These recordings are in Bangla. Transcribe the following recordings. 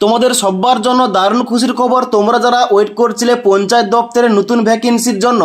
তোমাদের সবার জন্য দারুণ খুশির খবর। তোমরা যারা ওয়েট করছিলে পঞ্চায়েত দপ্তরে নতুন ভ্যাকেন্সির জন্য,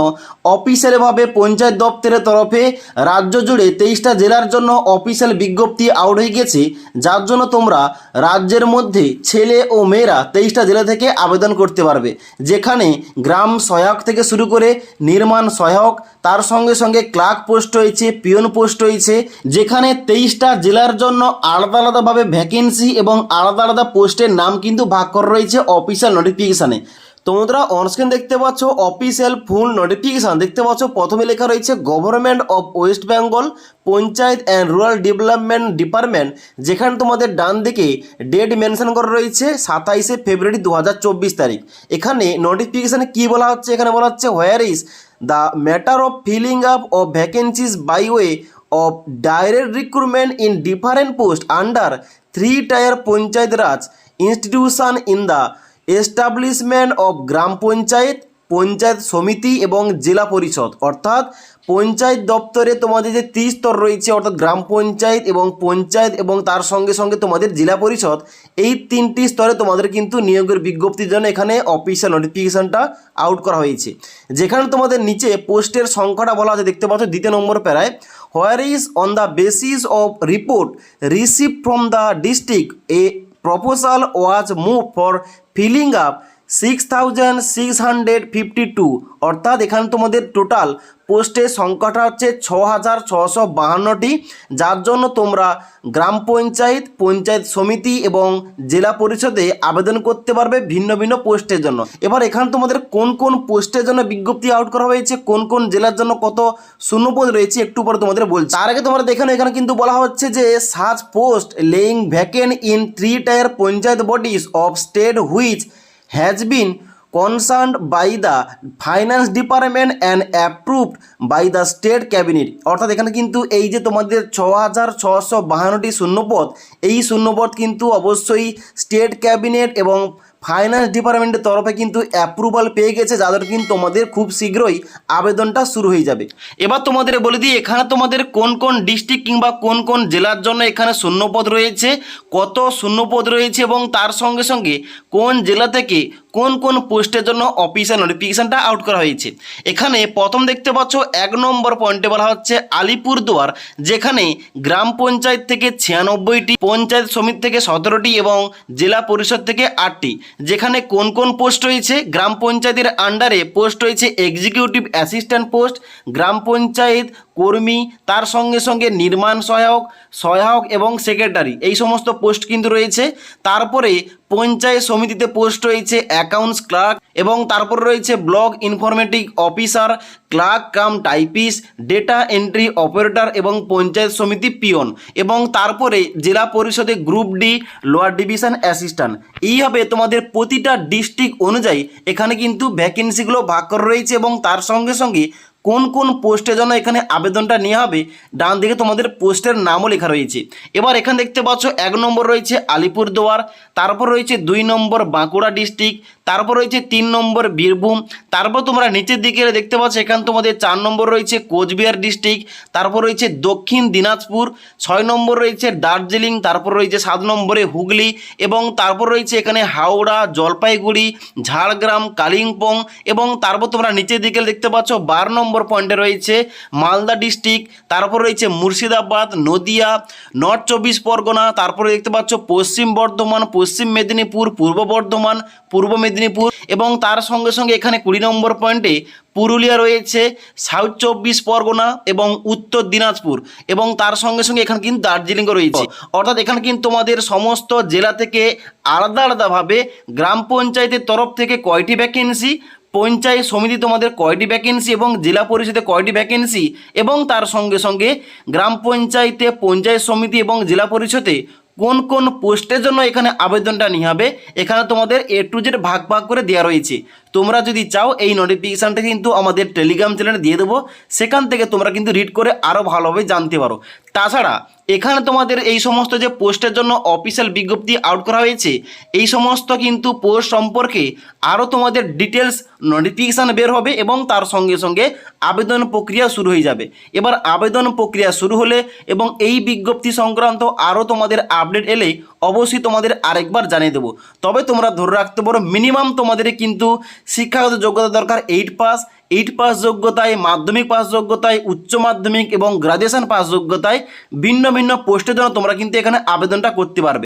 অফিসিয়ালভাবে পঞ্চায়েত দপ্তরের তরফে রাজ্য জুড়ে 23টা জেলার জন্য অফিসিয়াল বিজ্ঞপ্তি আউট হয়ে গেছে, যার জন্য তোমরা রাজ্যের মধ্যে ছেলে ও মেয়েরা 23টা জেলা থেকে আবেদন করতে পারবে, যেখানে গ্রাম সহায়ক থেকে শুরু করে নির্মাণ সহায়ক, তার সঙ্গে সঙ্গে ক্লার্ক পোস্ট রয়েছে, পিয়ন পোস্ট রয়েছে, যেখানে 23টা জেলার জন্য আলাদা আলাদাভাবে ভ্যাকেন্সি এবং আলাদা আলাদা পোস্টের নাম কিন্তু ভাগ করা রয়েছে অফিসিয়াল নোটিফিকেশানে। তোমরা অনস্ক্রিন দেখতে পাচ্ছ অফিসিয়াল ফুল নোটিফিকেশান দেখতে পাচ্ছ। প্রথমে লেখা রয়েছে government of West Bengal panchayat and rural development department, যেখানে তোমাদের ডান দিকে ডেট মেনশন করা রয়েছে 27শে ফেব্রুয়ারি 2024 তারিখ। এখানে নোটিফিকেশানে কি বলা হচ্ছে, এখানে বলা হচ্ছে where is the matter of filling up of vacancies by way of direct recruitment in different posts under 3-tier Panchayat Raj institution in the establishment of গ্রাম পঞ্চায়েত, পঞ্চায়েত সমিতি এবং জেলা পরিষদ। অর্থাৎ পঞ্চায়েত দপ্তরে তোমাদের যে 30 স্তর রয়েছে, অর্থাৎ গ্রাম পঞ্চায়েত এবং তার সঙ্গে সঙ্গে তোমাদের জেলা পরিষদ, এই 3টি স্তরে তোমাদের কিন্তু নিয়োগের বিজ্ঞপ্তির জন্য এখানে অফিসিয়াল নোটিফিকেশানটা আউট করা হয়েছে। যেখানে তোমাদের নিচে পোস্টের সংখ্যাটা বলা আছে দেখতে পাচ্ছ 2 নম্বর প্যারায়, where is on the basis of report receive from the district a proposal was move for filling up 6652। অর্থাৎ এখানে তোমাদের টোটাল পোস্টের সংখ্যাটা হচ্ছে 6652টি, যার জন্য তোমরা গ্রাম পঞ্চায়েত, পঞ্চায়েত সমিতি এবং জেলা পরিষদে আবেদন করতে পারবে ভিন্ন ভিন্ন পোস্টের জন্য। এবার এখানে তোমাদের কোন কোন পোস্টের জন্য বিজ্ঞপ্তি আউট করা হয়েছে, কোন কোন জেলার জন্য কত শূন্যপদ রয়েছে একটু পরে তোমাদের বলছি। তার আগে তোমরা দেখো এখানে কিন্তু বলা হচ্ছে যে such post laying vacant in 3-tier panchayat bodies of state which has been concerned by the finance department and approved by the state cabinet। অর্থাৎ এখানে কিন্তু এই যে তোমাদের 6652টি শূন্যপদ, এই শূন্যপদ কিন্তু অবশ্যই স্টেট ক্যাবিনেট এবং ফাইন্যান্স ডিপার্টমেন্টের তরফে কিন্তু অ্যাপ্রুভাল পেয়ে গেছে, যাদের কিন্তু তোমাদের খুব শীঘ্রই আবেদনটা শুরু হয়ে যাবে। এবার তোমাদের বলে দিই এখানে তোমাদের কোন কোন ডিস্ট্রিক্ট কিংবা কোন কোন জেলার জন্য এখানে শূন্যপদ রয়েছে, কত শূন্যপদ রয়েছে এবং তার সঙ্গে সঙ্গে কোন জেলা থেকে কোন কোন পোস্টের জন্য অফিসিয়াল নোটিফিকেশানটা আউট করা হয়েছে। এখানে প্রথম দেখতে পাচ্ছ 1 নম্বর পয়েন্টে বলা হচ্ছে আলিপুরদুয়ার, যেখানে গ্রাম পঞ্চায়েত থেকে 96টি, পঞ্চায়েত সমিতি থেকে 17টি এবং জেলা পরিষদ থেকে 8টি। যেখানে কোন কোন পোস্ট রয়েছে, গ্রাম পঞ্চায়েতের আন্ডারে পোস্ট রয়েছে এক্সিকিউটিভ অ্যাসিস্ট্যান্ট পোস্ট, গ্রাম পঞ্চায়েত কর্মী, তার সঙ্গে সঙ্গে নির্মাণ সহায়ক এবং সেক্রেটারি, এই সমস্ত পোস্ট কিন্তু রয়েছে। তারপরে পঞ্চায়েত সমিতিতে পোস্ট রয়েছে অ্যাকাউন্টস ক্লার্ক এবং তারপর রয়েছে block informatic officer, clerk cum typist, data entry operator এবং পঞ্চায়েত সমিতি পিয়ন, এবং তারপরে জেলা পরিষদে group D lower division assistant. এইভাবে তোমাদের প্রতিটা ডিস্ট্রিক্ট অনুযায়ী এখানে কিন্তু ভ্যাকেন্সিগুলো ভাগ করা রয়েছে এবং তার সঙ্গে সঙ্গে কোন কোন পোস্টের জন্য এখানে আবেদনটা নেওয়া হবে ডান দিকে তোমাদের পোস্টের নামও লেখা রয়েছে। এবার এখানে দেখতে পাচ্ছ 1 নম্বর রয়েছে আলিপুরদুয়ার, তারপর রয়েছে 2 নম্বর বাঁকুড়া ডিস্ট্রিক্ট, তারপর রয়েছে 3 নম্বর বীরভূম, তারপর তোমরা নিচের দিকে দেখতে পাচ্ছ এখানে তোমাদের 4 নম্বর রয়েছে কোচবিহার ডিস্ট্রিক্ট, তারপর রয়েছে দক্ষিণ দিনাজপুর, 6 নম্বর রয়েছে দার্জিলিং, তারপর রয়েছে 7 নম্বরে হুগলি এবং তারপর রয়েছে এখানে হাওড়া, জলপাইগুড়ি, ঝাড়গ্রাম, কালিম্পং এবং তারপর তোমরা নিচের দিকে দেখতে পাচ্ছ 12 নম্বর পয়েন্টে রয়েছে মালদা ডিস্ট্রিক্ট, তারপর রয়েছে মুর্শিদাবাদ, নদিয়া, নর্থ 24 পরগনা, তারপরে দেখতে পাচ্ছ পশ্চিম বর্ধমান, পশ্চিম মেদিনীপুর, পূর্ব বর্ধমান, পূর্ব মেদিনীপুর এবং তার সঙ্গে সঙ্গে এখানে 20 নম্বর পয়েন্টে পুরুলিয়া রয়েছে, সাউথ 24 পরগনা এবং উত্তর দিনাজপুর এবং তার সঙ্গে সঙ্গে এখানে কিন্তু দার্জিলিংও রয়েছে। অর্থাৎ এখানে কিন্তু তোমাদের সমস্ত জেলা থেকে আলাদা আলাদাভাবে গ্রাম পঞ্চায়েতের তরফ থেকে কয়টি ভ্যাকেন্সি, পঞ্চায়েত সমিতি তোমাদের কয়টি ভ্যাকেন্সি এবং জেলা পরিষদে কয়টি ভ্যাকেন্সি এবং তার সঙ্গে সঙ্গে গ্রাম পঞ্চায়েতে, পঞ্চায়েত সমিতি এবং জেলা পরিষদে কোন কোন পোস্টের জন্য এখানে আবেদনটা নিয়ে হবে, এখানে তোমাদের A to Z ভাগ ভাগ করে দেওয়া রয়েছে। তোমরা যদি চাও এই নোটিফিকেশানটা কিন্তু আমাদের টেলিগ্রাম চ্যানেলে দিয়ে দেবো, সেখান থেকে তোমরা কিন্তু রিড করে আরও ভালোভাবে জানতে পারো। তাছাড়া এখানে তোমাদের এই সমস্ত যে পোস্টের জন্য অফিসিয়াল বিজ্ঞপ্তি আউট করা হয়েছে, এই সমস্ত কিন্তু পোস্ট সম্পর্কে আরও তোমাদের ডিটেলস নোটিফিকেশান বের হবে এবং তার সঙ্গে সঙ্গে আবেদন প্রক্রিয়া শুরু হয়ে যাবে। এবার আবেদন প্রক্রিয়া শুরু হলে এবং এই বিজ্ঞপ্তি সংক্রান্ত আরও তোমাদের আপডেট এলেই অবশ্যই তোমাদের আরেকবার জানিয়ে দেবো। তবে তোমরা ধরে রাখতে পারো মিনিমাম তোমাদের কিন্তু শিক্ষাগত যোগ্যতা দরকার 8 পাস যোগ্যতায়, মাধ্যমিক পাস যোগ্যতায়, উচ্চ মাধ্যমিক এবং গ্রাজুয়েশন পাস যোগ্যতায় ভিন্ন ভিন্ন পোস্টের জন্য তোমরা কিন্তু এখানে আবেদনটা করতে পারবে।